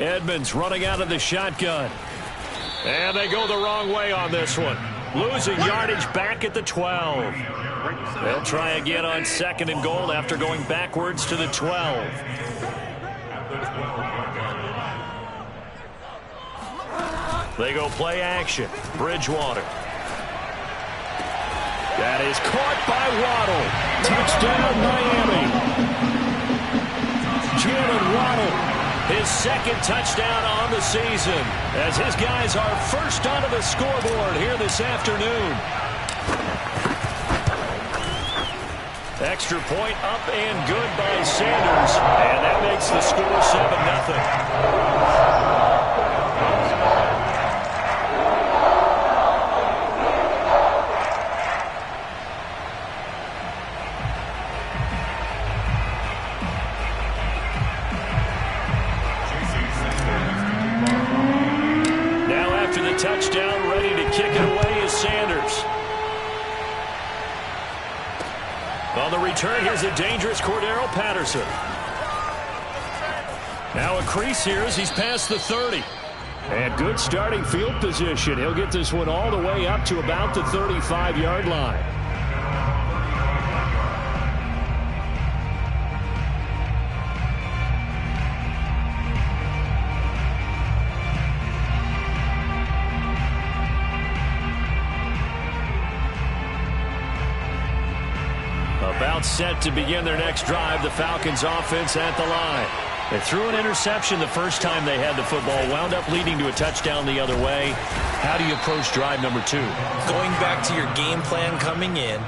Edmonds running out of the shotgun. And they go the wrong way on this one. Losing yardage back at the 12. They'll try again on 2nd and goal after going backwards to the 12. They go play action. Bridgewater. That is caught by Waddle. Touchdown, Miami. Jalen Waddle, his 2nd touchdown on the season, as his guys are first onto the scoreboard here this afternoon. Extra point up and good by Sanders, and that makes the score 7-0. Touchdown, ready to kick it away is Sanders. On the return, here's a dangerous Cordero Patterson. Now a crease here as he's past the 30. And good starting field position. He'll get this one all the way up to about the 35-yard line. About set to begin their next drive. The Falcons offense at the line. They threw an interception the first time they had the football. Wound up leading to a touchdown the other way. How do you approach drive number 2? Going back to your game plan coming in,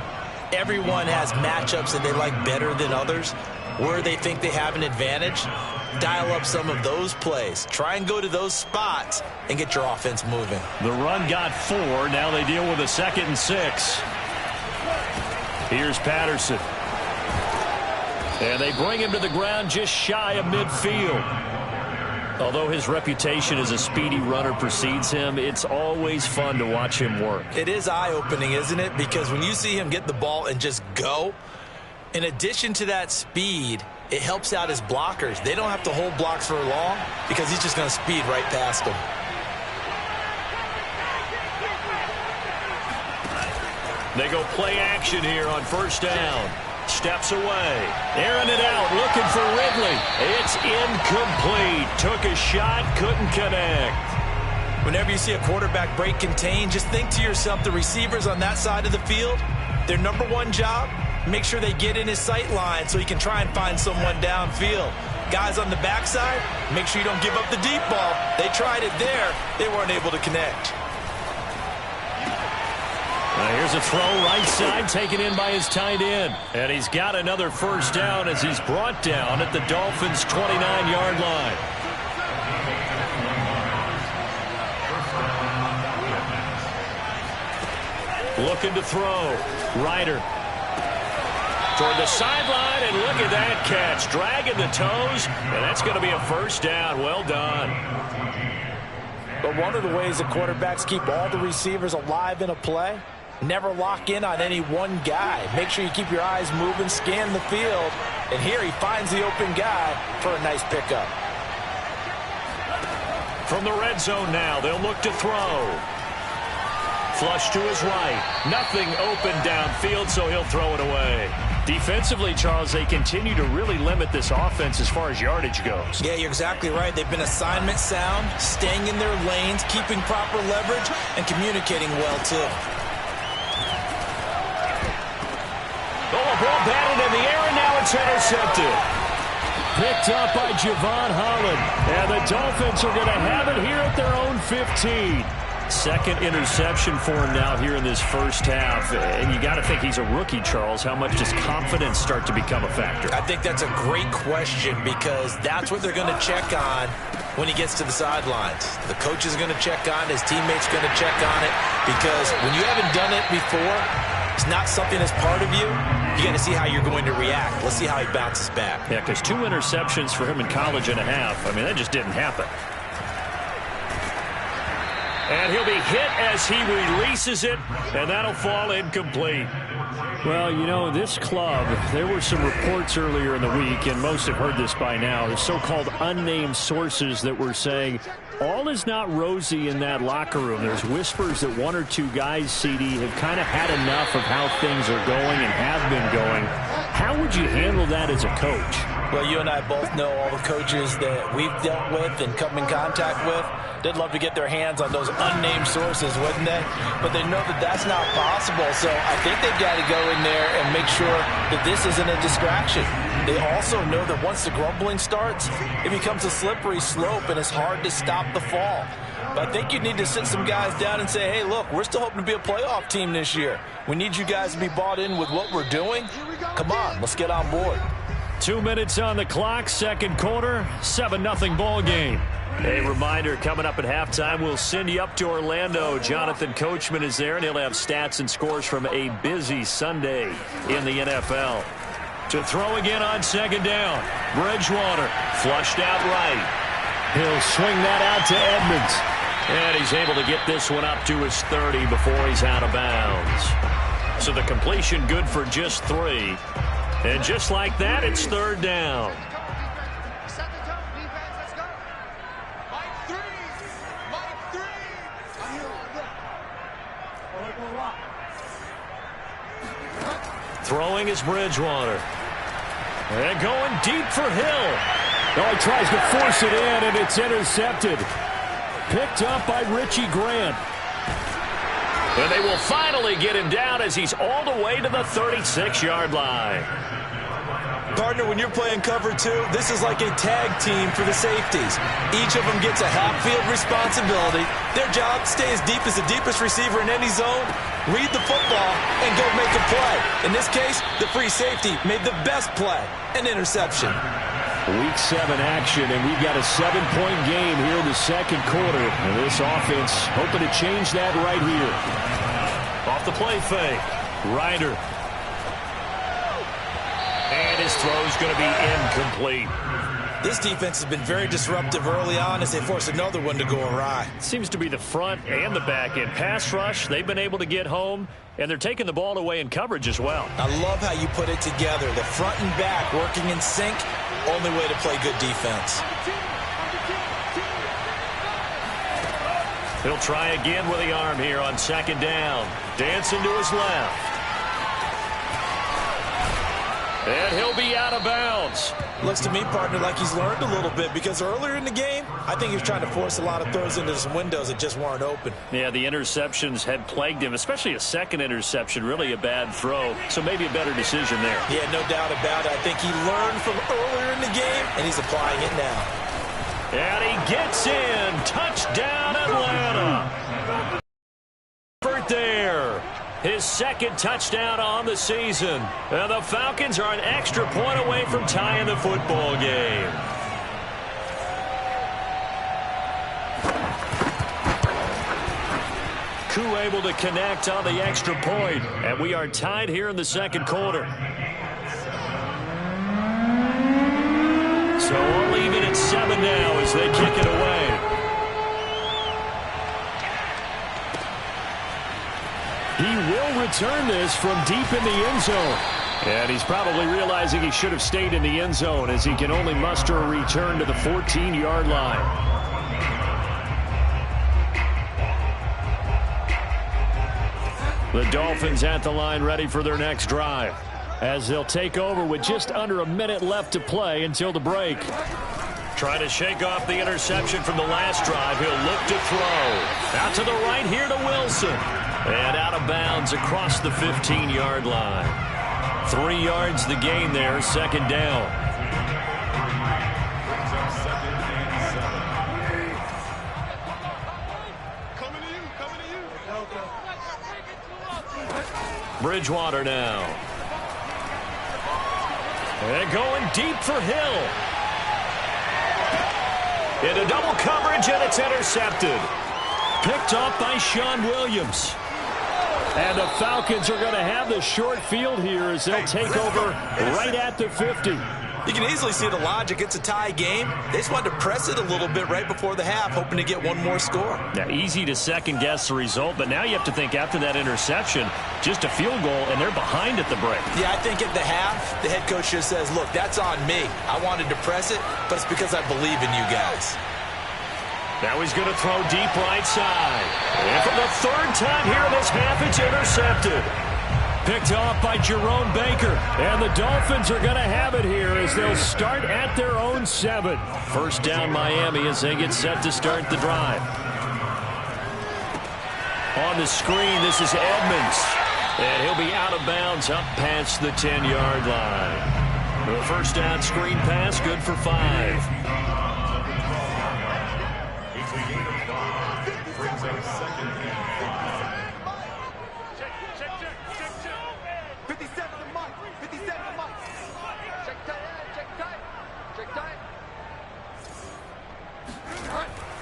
everyone has matchups that they like better than others. Where they think they have an advantage, dial up some of those plays. Try and go to those spots and get your offense moving. The run got 4. Now they deal with a 2nd and 6. Here's Patterson. And they bring him to the ground just shy of midfield. Although his reputation as a speedy runner precedes him, it's always fun to watch him work. It is eye-opening, isn't it? Because when you see him get the ball and just go, in addition to that speed, it helps out his blockers. They don't have to hold blocks for long because he's just going to speed right past them. They go play action here on 1st down. Steps away. Airing it out, looking for Ridley. It's incomplete. Took a shot, couldn't connect. Whenever you see a quarterback break contain, just think to yourself, the receivers on that side of the field, their number 1 job, make sure they get in his sight line so he can try and find someone downfield. Guys on the backside, make sure you don't give up the deep ball. They tried it there. They weren't able to connect. Here's a throw right side taken in by his tight end. And he's got another 1st down as he's brought down at the Dolphins' 29-yard line. Looking to throw. Ryder toward the sideline, and look at that catch. Dragging the toes, and that's going to be a 1st down. Well done. But one of the ways the quarterbacks keep all the receivers alive in a play, never lock in on any one guy. Make sure you keep your eyes moving, scan the field. And here he finds the open guy for a nice pickup. From the red zone now, they'll look to throw. Flush to his right. Nothing open downfield, so he'll throw it away. Defensively, Charles, they continue to really limit this offense as far as yardage goes. Yeah, you're exactly right. They've been assignment sound, staying in their lanes, keeping proper leverage, and communicating well, too. Ball batted in the air, and now it's intercepted. Picked up by Javon Holland. And the Dolphins are going to have it here at their own 15. 2nd interception for him now here in this 1st half. And you got to think he's a rookie, Charles. How much does confidence start to become a factor? I think that's a great question because that's what they're going to check on when he gets to the sidelines. The coach is going to check on it. His teammates going to check on it because when you haven't done it before, it's not something that's part of you. You got to see how you're going to react. Let's see how he bounces back. Yeah, because 2 interceptions for him in college and a half. I mean, that just didn't happen. And he'll be hit as he releases it, and that'll fall incomplete. Well, you know, this club, there were some reports earlier in the week, and most have heard this by now, the so-called unnamed sources that were saying all is not rosy in that locker room. There's whispers that one or two guys, CD, have kind of had enough of how things are going and have been going. How would you handle that as a coach? Well, you and I both know all the coaches that we've dealt with and come in contact with. They'd love to get their hands on those unnamed sources, wouldn't they? But they know that that's not possible, so I think they've got to go in there and make sure that this isn't a distraction. They also know that once the grumbling starts, it becomes a slippery slope, and it's hard to stop the fall. But I think you need to sit some guys down and say, hey, look, we're still hoping to be a playoff team this year. We need you guys to be bought in with what we're doing. Come on, let's get on board. 2 minutes on the clock, second quarter, 7-0 ball game. A reminder, coming up at halftime, we'll send you up to Orlando. Jonathan Coachman is there, and he'll have stats and scores from a busy Sunday in the NFL. To throw again on second down, Bridgewater flushed out right. He'll swing that out to Edmonds. And he's able to get this one up to his 30 before he's out of bounds. So the completion good for just 3. And just like that, it's third down. Throwing is Bridgewater. And going deep for Hill. Oh, he tries to force it in, and it's intercepted. Picked up by Richie Grant. And they will finally get him down as he's all the way to the 36-yard line. Partner, when you're playing cover 2, this is like a tag team for the safeties. Each of them gets a half-field responsibility. Their job, stay as deep as the deepest receiver in any zone, read the football, and go make a play. In this case, the free safety made the best play, an interception. Week 7 action, and we've got a 7-point game here in the second quarter. And this offense hoping to change that right here. Off the play fake, Ryder. And his throw's going to be incomplete. This defense has been very disruptive early on as they force another one to go awry. Seems to be the front and the back end. Pass rush, they've been able to get home, and they're taking the ball away in coverage as well. I love how you put it together. The front and back working in sync, only way to play good defense. He'll try again with the arm here on second down. Dancing to his left. And he'll be out of bounds. Looks to me, partner, like he's learned a little bit because earlier in the game, I think he was trying to force a lot of throws into some windows that just weren't open. Yeah, the interceptions had plagued him, especially a second interception, really a bad throw. So maybe a better decision there. Yeah, no doubt about it. I think he learned from earlier in the game, and he's applying it now. And he gets in. Touchdown, Atlanta. Right there. His second touchdown on the season. And the Falcons are an extra point away from tying the football game. Koo able to connect on the extra point. And we are tied here in the second quarter. So all even at 7 now as they kick it away. He will return this from deep in the end zone. And he's probably realizing he should have stayed in the end zone as he can only muster a return to the 14-yard line. The Dolphins at the line ready for their next drive as they'll take over with just under a minute left to play until the break. Trying to shake off the interception from the last drive. He'll look to throw. Out to the right here to Wilson. And out of bounds across the 15-yard line. 3 yards the gain there, second down. Bridgewater now. And going deep for Hill. Into double coverage, and it's intercepted. Picked up by Sean Williams. And the Falcons are going to have the short field here as they'll take over right at the 50. You can easily see the logic. It's a tie game. They just wanted to press it a little bit right before the half, hoping to get one more score. Now, easy to second-guess the result, but now you have to think after that interception, just a field goal, and they're behind at the break. Yeah, I think at the half, the head coach just says, look, that's on me. I wanted to press it, but it's because I believe in you guys. Now he's going to throw deep right side. And for the third time here in this half, it's intercepted. Picked off by Jerome Baker. And the Dolphins are going to have it here as they'll start at their own 7. First down Miami as they get set to start the drive. On the screen, this is Edmonds. And he'll be out of bounds up past the 10-yard line. The first down screen pass, good for 5.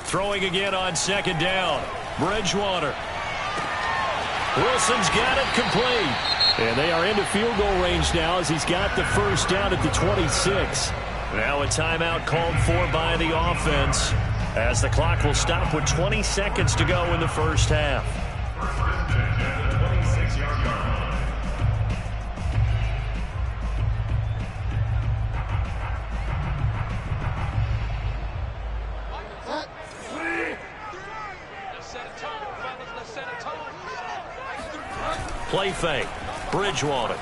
Throwing again on second down. Bridgewater. Wilson's got it complete. And they are into field goal range now as he's got the first down at the 26. Now a timeout called for by the offense as the clock will stop with 20 seconds to go in the first half. Play fake. Bridgewater.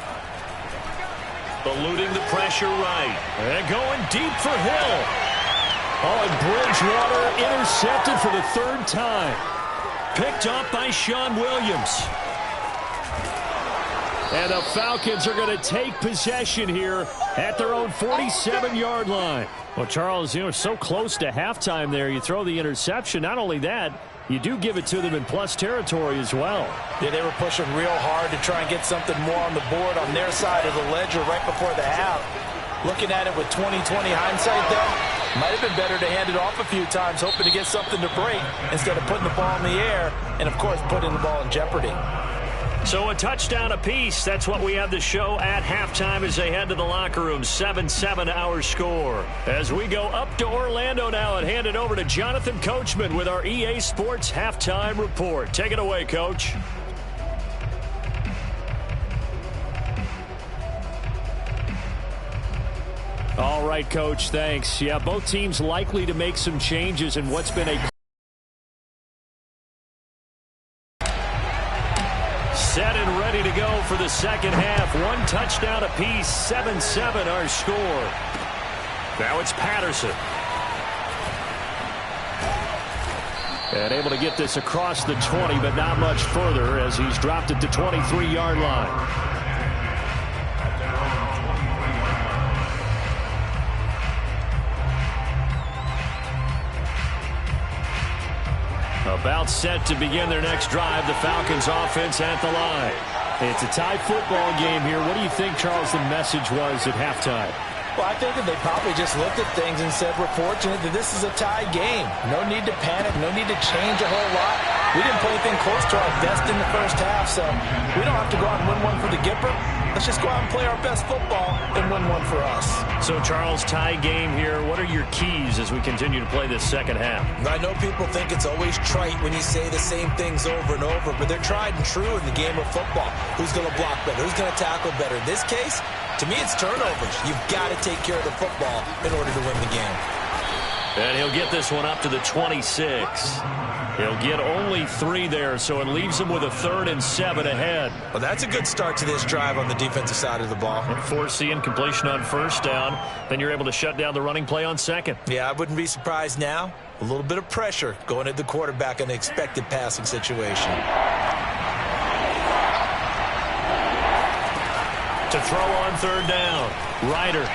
Eluding the pressure right. And going deep for Hill. Oh, and Bridgewater intercepted for the third time. Picked up by Sean Williams. And the Falcons are going to take possession here at their own 47-yard line. Well, Charles, so close to halftime there. You throw the interception. Not only that, you do give it to them in plus territory as well. Yeah, they were pushing real hard to try and get something more on the board on their side of the ledger right before the half. Looking at it with 20/20 hindsight, though, might have been better to hand it off a few times, hoping to get something to break instead of putting the ball in the air and, of course, putting the ball in jeopardy. So a touchdown apiece. That's what we have to show at halftime as they head to the locker room. 7-7 our score. As we go up to Orlando now and hand it over to Jonathan Coachman with our EA Sports Halftime Report. Take it away, Coach. All right, Coach, thanks. Yeah, both teams likely to make some changes in what's been a set and ready to go for the second half. One touchdown apiece, 7-7 our score. Now it's Patterson. And able to get this across the 20, but not much further as he's dropped it to 23-yard line. About set to begin their next drive. The Falcons offense at the line. It's a tie football game here. What do you think, Charles, the message was at halftime? Well, I think that they probably just looked at things and said, we're fortunate that this is a tie game. No need to panic. No need to change a whole lot. We didn't play anything close to our best in the first half, so we don't have to go out and win one for the Gipper. Let's just go out and play our best football and win one for us. So, Charles, tie game here. What are your keys as we continue to play this second half? I know people think it's always trite when you say the same things over and over, but they're tried and true in the game of football. Who's going to block better? Who's going to tackle better? In this case, to me, it's turnovers. You've got to take care of the football in order to win the game. And he'll get this one up to the 26. He'll get only 3 there, so it leaves him with a 3rd and 7 ahead. Well, that's a good start to this drive on the defensive side of the ball. Force incompletion on first down. Then you're able to shut down the running play on second. Yeah, I wouldn't be surprised now. A little bit of pressure going at the quarterback in an expected passing situation. To throw on third down, Ryder.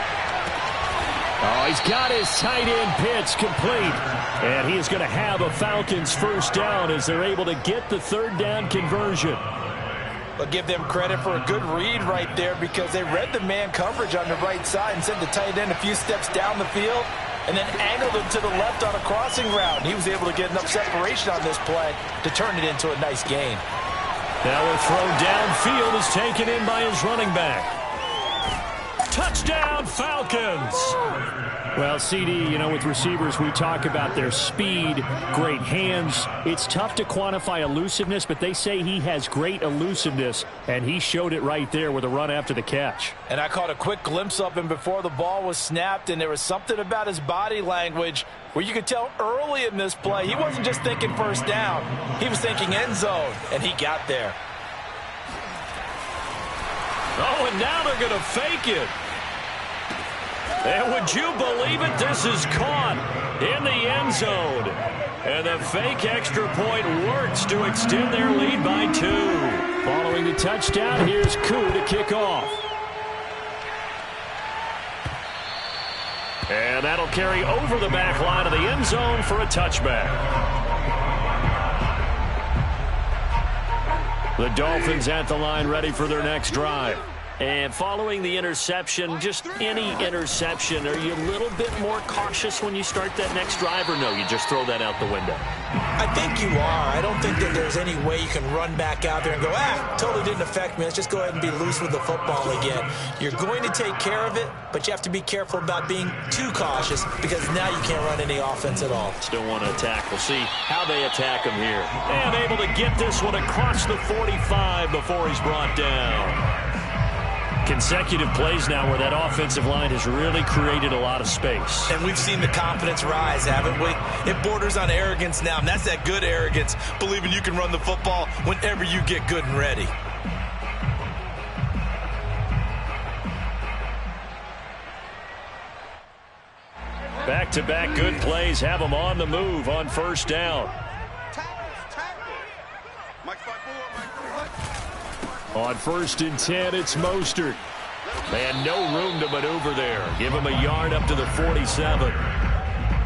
Oh, he's got his tight end pitch complete. And he is going to have a Falcons first down as they're able to get the third down conversion. But give them credit for a good read right there because they read the man coverage on the right side and sent the tight end a few steps down the field and then angled him to the left on a crossing route. He was able to get enough separation on this play to turn it into a nice gain. Now a throw downfield is taken in by his running back. Touchdown, Falcons. Well, CD, you know, with receivers, we talk about their speed, great hands. It's tough to quantify elusiveness, but they say he has great elusiveness, and he showed it right there with a run after the catch. And I caught a quick glimpse of him before the ball was snapped, and there was something about his body language where you could tell early in this play he wasn't just thinking first down. He was thinking end zone, and he got there. Oh, and now they're going to fake it. And would you believe it? This is caught in the end zone. And the fake extra point works to extend their lead by 2. Following the touchdown, here's Koo to kick off. And that'll carry over the back line of the end zone for a touchback. The Dolphins at the line ready for their next drive. And following the interception, just any interception, are you a little bit more cautious when you start that next drive, or no, you just throw that out the window? I think you are. I don't think that there's any way you can run back out there and go, totally didn't affect me. Let's just go ahead and be loose with the football again. You're going to take care of it, but you have to be careful about being too cautious because now you can't run any offense at all. Still want to attack. We'll see how they attack him here. And able to get this one across the 45 before he's brought down. Consecutive plays now where that offensive line has really created a lot of space. And we've seen the confidence rise, haven't we? It borders on arrogance now, and that's that good arrogance, believing you can run the football whenever you get good and ready. Back-to-back good plays have them on the move on first down. On 1st and 10, it's Mostert. And no room to maneuver there. Give him a yard up to the 47.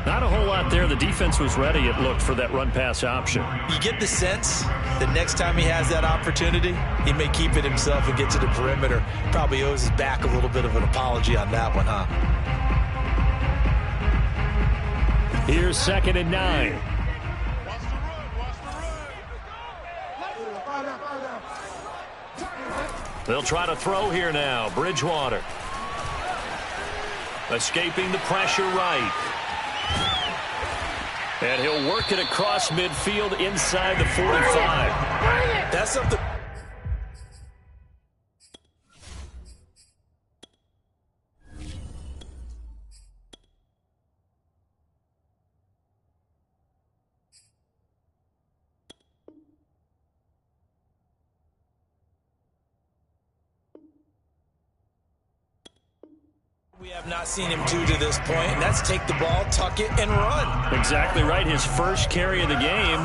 Not a whole lot there. The defense was ready, it looked, for that run-pass option. You get the sense that next time he has that opportunity, he may keep it himself and get to the perimeter. Probably owes his back a little bit of an apology on that one, huh? Here's 2nd and 9. They'll try to throw here now. Bridgewater. Escaping the pressure right. And he'll work it across midfield inside the 45. That's something. We have not seen him do to this point, and that's take the ball, tuck it, and run. Exactly right. His first carry of the game.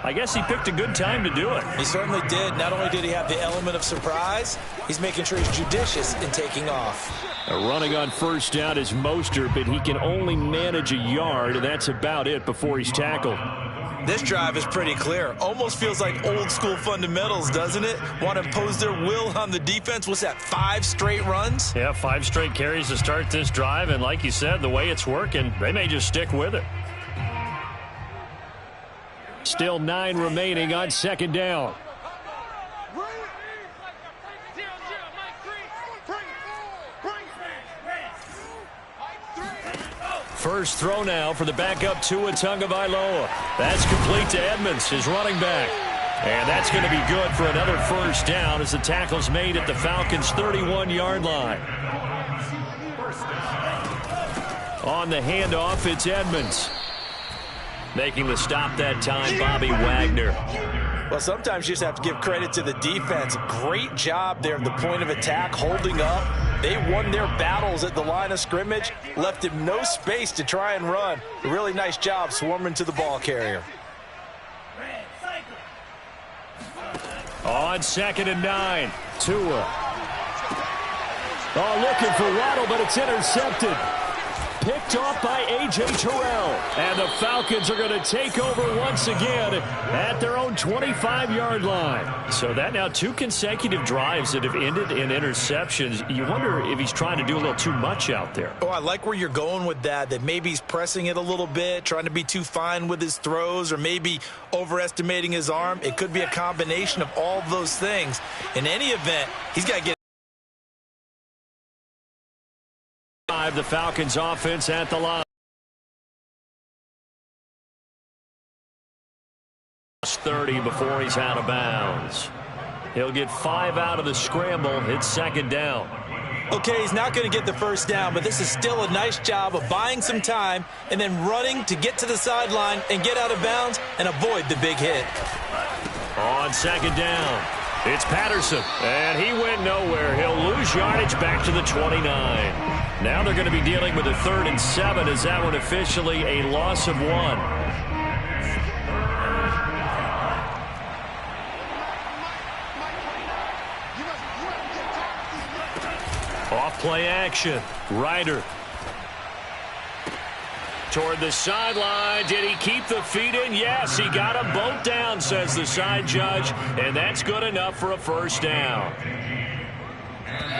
I guess he picked a good time to do it. He certainly did. Not only did he have the element of surprise, he's making sure he's judicious in taking off. Running on first down is Mostert, but he can only manage a yard, and that's about it before he's tackled. This drive is pretty clear. Almost feels like old school fundamentals, doesn't it? Want to impose their will on the defense. What's that, 5 straight runs? Yeah, 5 straight carries to start this drive, and like you said, the way it's working, they may just stick with it. Still 9 remaining on 2nd down. First throw now for the backup Tua Tagovailoa. That's complete to Edmonds, his running back. And that's going to be good for another first down as the tackle's made at the Falcons' 31-yard line. On the handoff, it's Edmonds. Making the stop that time, Bobby Wagner. Well, sometimes you just have to give credit to the defense. Great job there at the point of attack, holding up. They won their battles at the line of scrimmage, left him no space to try and run. A really nice job swarming to the ball carrier. On 2nd and 9, Tua. Oh, looking for Waddle, but it's intercepted. Picked off by A.J. Terrell. And the Falcons are going to take over once again at their own 25-yard line. So that now 2 consecutive drives that have ended in interceptions. You wonder if he's trying to do a little too much out there. Oh, I like where you're going with that maybe he's pressing it a little bit, trying to be too fine with his throws, or maybe overestimating his arm. It could be a combination of all those things. In any event, he's got to get drive, the Falcons offense at the line. 30 before he's out of bounds. He'll get 5 out of the scramble. It's second down. Okay, he's not going to get the first down, but this is still a nice job of buying some time and then running to get to the sideline and get out of bounds and avoid the big hit. On second down, it's Patterson, and he went nowhere. He'll lose yardage back to the 29. Now they're going to be dealing with a 3rd and 7. Is that one officially a loss of 1? Off play action. Ryder. Toward the sideline. Did he keep the feet in? Yes, he got them both down, says the side judge. And that's good enough for a first down.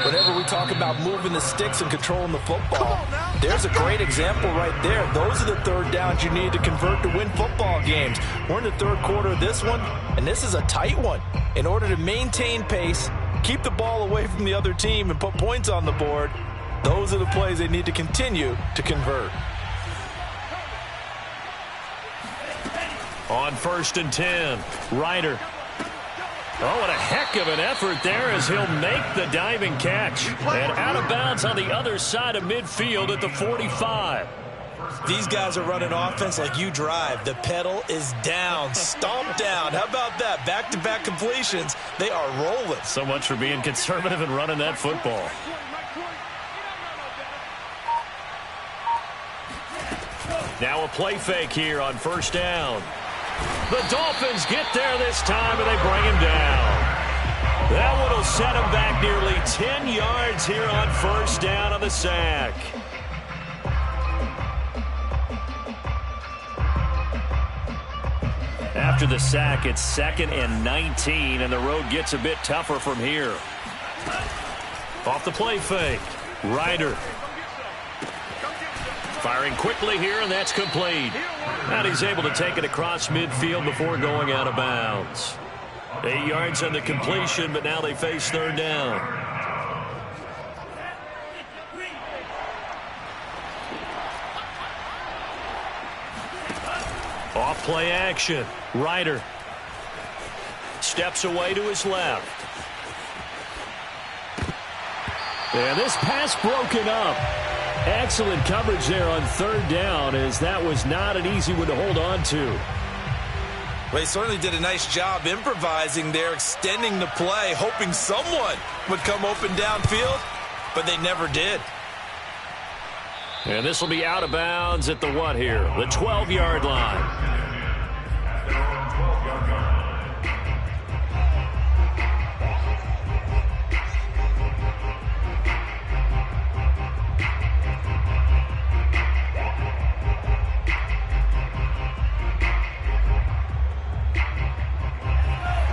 Whenever we talk about moving the sticks and controlling the football, there's a great example right there. Those are the 3rd downs you need to convert to win football games. We're in the 3rd quarter of this one, and this is a tight one. In order to maintain pace, keep the ball away from the other team, and put points on the board, those are the plays they need to continue to convert. On 1st and 10, Ryder. Oh, what a heck of an effort there as he'll make the diving catch. And out of bounds on the other side of midfield at the 45. These guys are running offense like you drive. The pedal is down, stomp down. How about that? Back-to-back completions. They are rolling. So much for being conservative and running that football. Now a play fake here on 1st down. The Dolphins get there this time, and they bring him down. That one will set him back nearly 10 yards here on 1st down on the sack. After the sack, it's 2nd and 19, and the road gets a bit tougher from here. Off the play fake, Ryder. Firing quickly here, and that's complete. And he's able to take it across midfield before going out of bounds. 8 yards on the completion, but now they face 3rd down. Off play action. Ryder steps away to his left. And this pass broken up. Excellent coverage there on 3rd down, as that was not an easy one to hold on to. Well, he certainly did a nice job improvising there, extending the play, hoping someone would come open downfield, but they never did. And this will be out of bounds at the what here? The 12-yard line.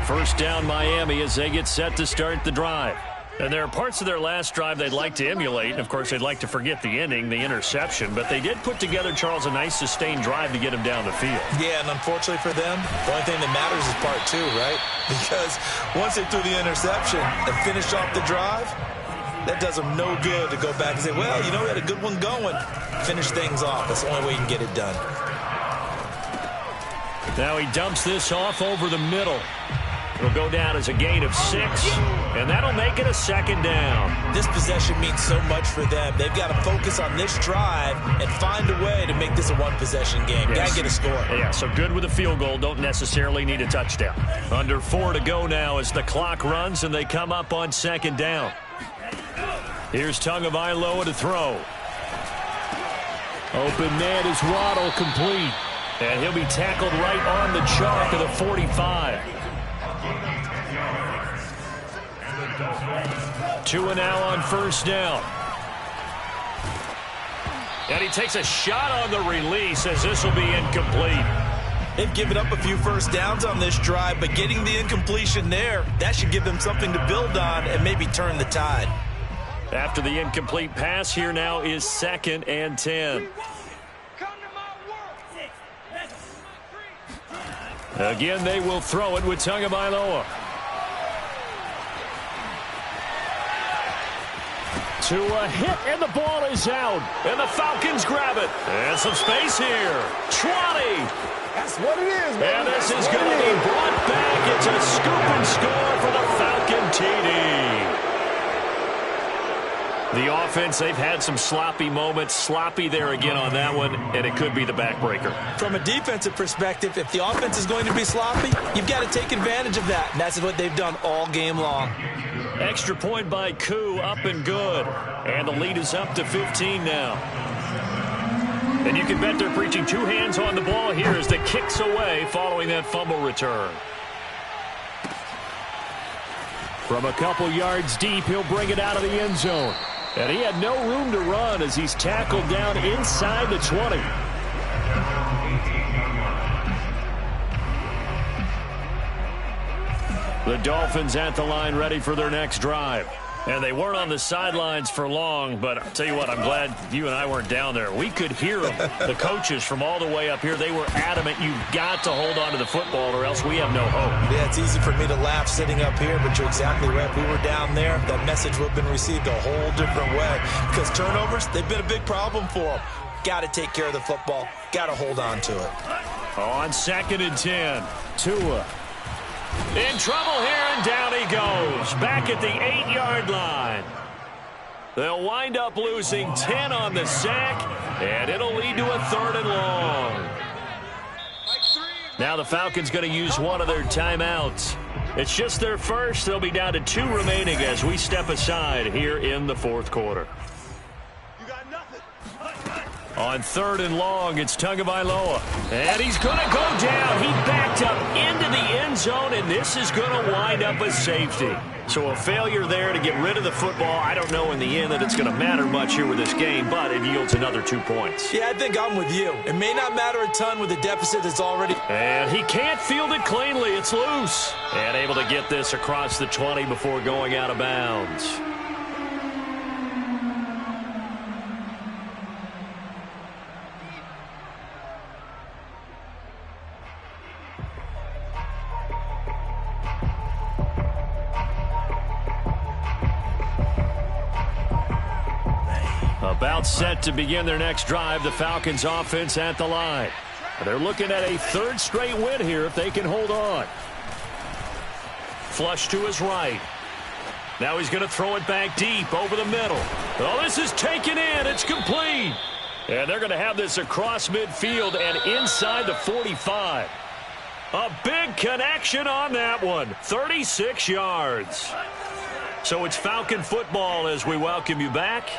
First down Miami as they get set to start the drive. And there are parts of their last drive they'd like to emulate. And, of course, they'd like to forget the ending, the interception. But they did put together, Charles, a nice sustained drive to get him down the field. Yeah, and unfortunately for them, the only thing that matters is part 2, right? Because once they threw the interception and finished off the drive, that does them no good to go back and say, well, you know, we had a good one going. Finish things off. That's the only way you can get it done. Now he dumps this off over the middle. It'll go down as a gain of 6, and that'll make it a 2nd down. This possession means so much for them. They've got to focus on this drive and find a way to make this a one-possession game. Yes. Got to get a score. Yeah, so good with a field goal. Don't necessarily need a touchdown. Under 4 to go now as the clock runs, and they come up on 2nd down. Here's Tagovailoa to throw. Open man is Waddle, complete. And he'll be tackled right on the chalk of the 45. 2 and now on 1st down. And he takes a shot on the release as this will be incomplete. They've given up a few first downs on this drive, but getting the incompletion there, that should give them something to build on and maybe turn the tide. After the incomplete pass, here now is 2nd and 10. Again, they will throw it with Tua hit, and the ball is out. And the Falcons grab it. And some space here. 20. That's what it is, man. And this is going to be brought back. It's a scoop and score for the Falcon TD. The offense, they've had some sloppy moments. Sloppy there again on that one, and it could be the backbreaker. From a defensive perspective, if the offense is going to be sloppy, you've got to take advantage of that. And that's what they've done all game long. Extra point by Koo, up and good. And the lead is up to 15 now. And you can bet they're preaching two hands on the ball here as the kick's away following that fumble return. From a couple yards deep, he'll bring it out of the end zone. And he had no room to run as he's tackled down inside the 20. The Dolphins at the line ready for their next drive. And they weren't on the sidelines for long, but I'll tell you what, I'm glad you and I weren't down there. We could hear them, the coaches from all the way up here. They were adamant, you've got to hold on to the football or else we have no hope. Yeah, it's easy for me to laugh sitting up here, but you're exactly right. If we were down there, that message would have been received a whole different way. Because turnovers, they've been a big problem for them. Got to take care of the football. Got to hold on to it. On 2nd and 10, Tua. In trouble here, and down he goes. Back at the 8-yard line. They'll wind up losing 10 on the sack, and it'll lead to a 3rd and long. Now the Falcons going to use one of their timeouts. It's just their first. They'll be down to 2 remaining as we step aside here in the 4th quarter. On 3rd and long, it's Tagovailoa. And he's going to go down. He backed up into the end zone, and this is going to wind up a safety. So a failure there to get rid of the football. I don't know in the end that it's going to matter much here with this game, but it yields another 2 points. Yeah, I think I'm with you. It may not matter a ton with the deficit that's already... And he can't field it cleanly. It's loose. And able to get this across the 20 before going out of bounds. About set to begin their next drive, the Falcons offense at the line. They're looking at a 3rd straight win here if they can hold on. Flush to his right. Now he's going to throw it back deep over the middle. Oh, this is taken in. It's complete. And they're going to have this across midfield and inside the 45. A big connection on that one. 36 yards. So it's Falcon football as we welcome you back.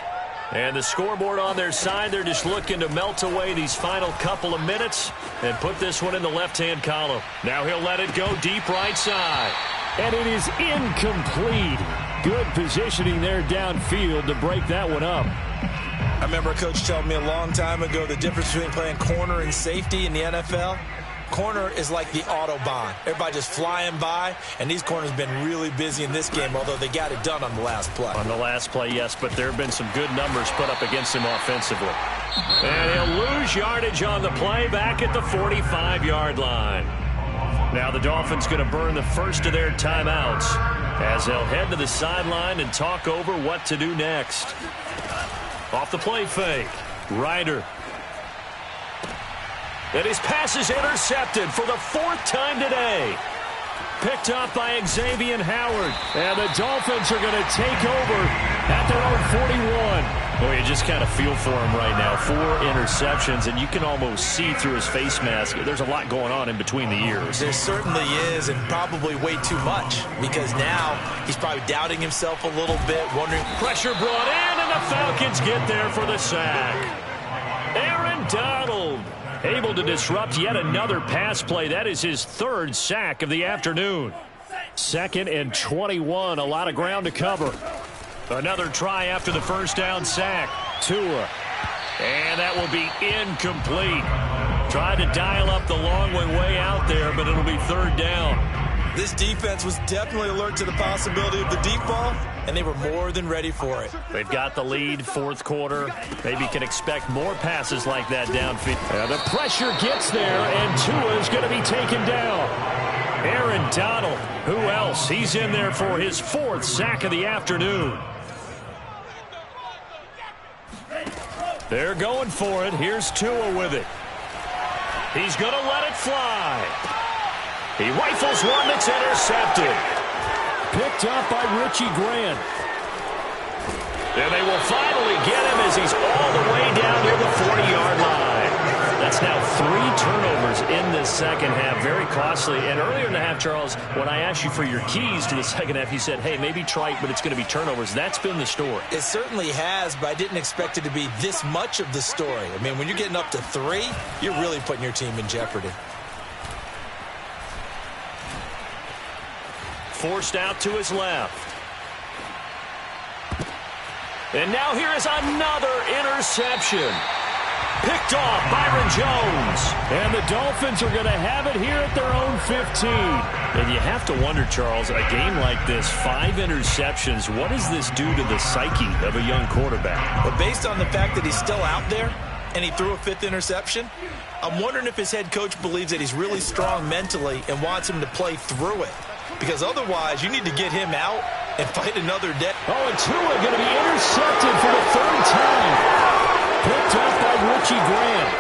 And the scoreboard on their side, they're just looking to melt away these final couple of minutes and put this one in the left-hand column. Now he'll let it go deep right side. And it is incomplete. Good positioning there downfield to break that one up. I remember a coach telling me a long time ago the difference between playing corner and safety in the NFL. Corner is like the Autobahn. Everybody just flying by, and these corners have been really busy in this game, although they got it done on the last play. On the last play, yes, but there have been some good numbers put up against him offensively. And he'll lose yardage on the play back at the 45-yard line. Now the Dolphins going to burn the first of their timeouts as they'll head to the sideline and talk over what to do next. Off the play fake, Ryder. And his pass is intercepted for the 4th time today. Picked up by Xavier Howard. And the Dolphins are going to take over at their own 41. Boy, you just kind of feel for him right now. 4 interceptions, and you can almost see through his face mask. There's a lot going on in between the ears. There certainly is, and probably way too much, because now he's probably doubting himself a little bit, wondering. Pressure brought in, and the Falcons get there for the sack. Aaron Donald able to disrupt yet another pass play. That is his 3rd sack of the afternoon. 2nd and 21. A lot of ground to cover. Another try after the first down sack. Tua. And that will be incomplete. Tried to dial up the long way out there, but it'll be 3rd down. This defense was definitely alert to the possibility of the deep ball, and they were more than ready for it. They've got the lead, 4th quarter. Maybe can expect more passes like that downfield. The pressure gets there, and Tua is going to be taken down. Aaron Donald, who else? He's in there for his 4th sack of the afternoon. They're going for it. Here's Tua with it. He's going to let it fly. He rifles one that's intercepted. Picked up by Richie Grant. And they will finally get him as he's all the way down near the 40-yard line. That's now 3 turnovers in this second half. Very costly. And earlier in the half, Charles, when I asked you for your keys to the second half, you said, hey, maybe trite, but it's going to be turnovers. That's been the story. It certainly has, but I didn't expect it to be this much of the story. I mean, when you're getting up to 3, you're really putting your team in jeopardy. Forced out to his left. And now here is another interception. Picked off Byron Jones. And the Dolphins are going to have it here at their own 15. And you have to wonder, Charles, a game like this, 5 interceptions, what does this do to the psyche of a young quarterback? But based on the fact that he's still out there and he threw a 5th interception, I'm wondering if his head coach believes that he's really strong mentally and wants him to play through it. Because otherwise, you need to get him out and fight another day. Oh, and Tua going to be intercepted for the 3rd time. Picked up by Richie Grant.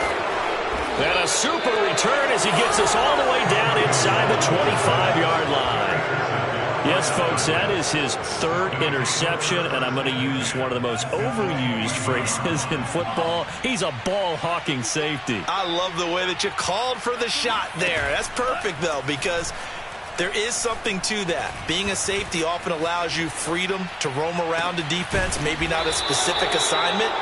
And a super return as he gets us all the way down inside the 25-yard line. Yes, folks, that is his 3rd interception, and I'm going to use one of the most overused phrases in football. He's a ball-hawking safety. I love the way that you called for the shot there. That's perfect, though, because there is something to that. Being a safety often allows you freedom to roam around a defense, maybe not a specific assignment.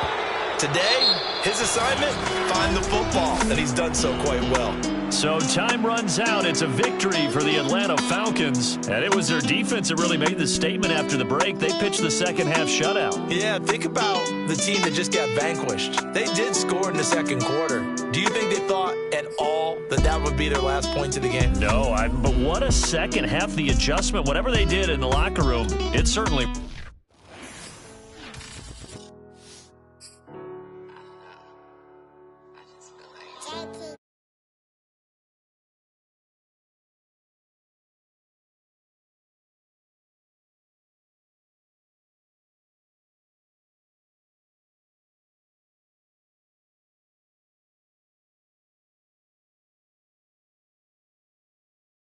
Today, his assignment, find the football, and he's done so quite well. So time runs out. It's a victory for the Atlanta Falcons, and it was their defense that really made the statement after the break. They pitched the second half shutout. Yeah, think about the team that just got vanquished. They did score in the second quarter. Do you think they thought at all that that would be their last point of the game? No, but what a second half. The adjustment, whatever they did in the locker room, it certainly